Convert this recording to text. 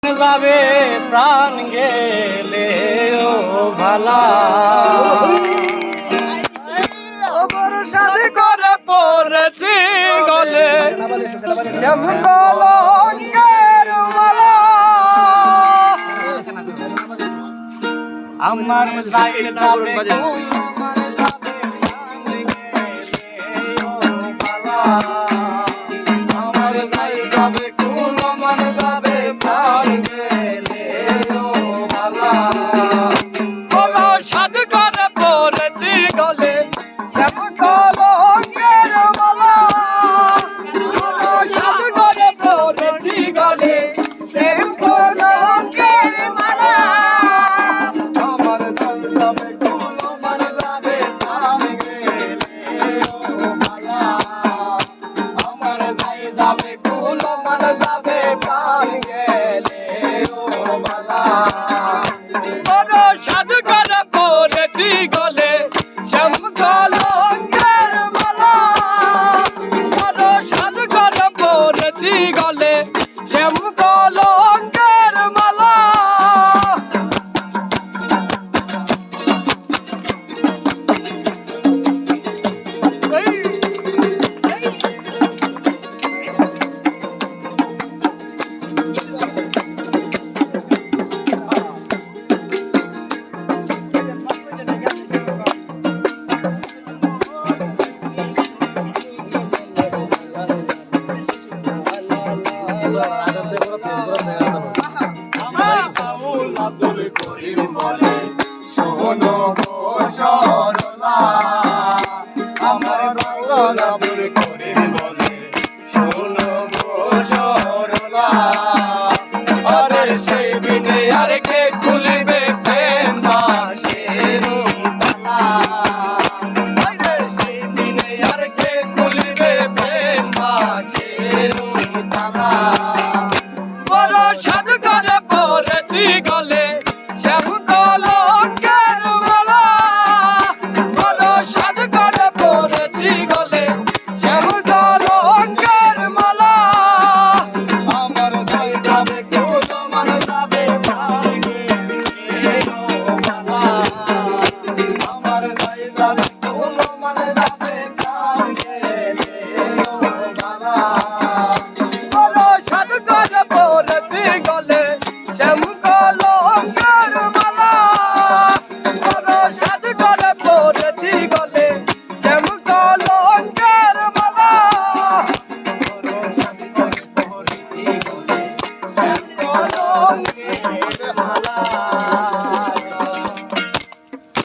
যাবে প্রাণ গেলে ও ভালা সাথে করে পড়েছি গলে শ্যামকলঙ্কের মালা আমার যাই যাবে আমার যাই যাবে কোন মান যাবে প্রাণ গেলে ও ভালা বলো সাধু করে পড়েছি গলে শ্যামকলঙ্কের মালা বলো সাধু করে পড়েছি গলে শ্যামকলঙ্কের মালা আমার যাই যাবে কোন মান যাবে প্রাণ গেলে ও ভালা আমার যাই যাবে কোন মান যাবে প্রাণ গেলে ও ভালা বড় সাধু করে পড়েছি গলে শ্যামকলঙ্কের মালা বড় সাধু করে পড়েছি গলে শ্যামকলঙ্কের মালা শোনো গো সরলা আমার বাংলাপুর করে বলে শোনো গো সরলা আরে সেই বিনে আর কে খুলবে প্রেম বাসের তালা আরে সেই বিনে আর কে খুলবে প্রেম বাসের তালা বড় সাধু করে পড়েছি গলে শ্যামকলঙ্কের মালা বড় সাধু করে পড়েছি গলে শ্যামকলঙ্কের মালা আমার যাই যাবে কোন মান যাবে প্রাণ গেলে ও ভালা আমার যাই যাবে কোন মান যাবে প্রাণ গেলে ও ভালা বড় সাধু করে পড়েছি গলে শ্যামকলঙ্কের মালা বড় সাধু করে পড়েছি গলে শ্যামকলঙ্কের মালা বড় সাধু করে পড়েছি গলে শ্যামকলঙ্কের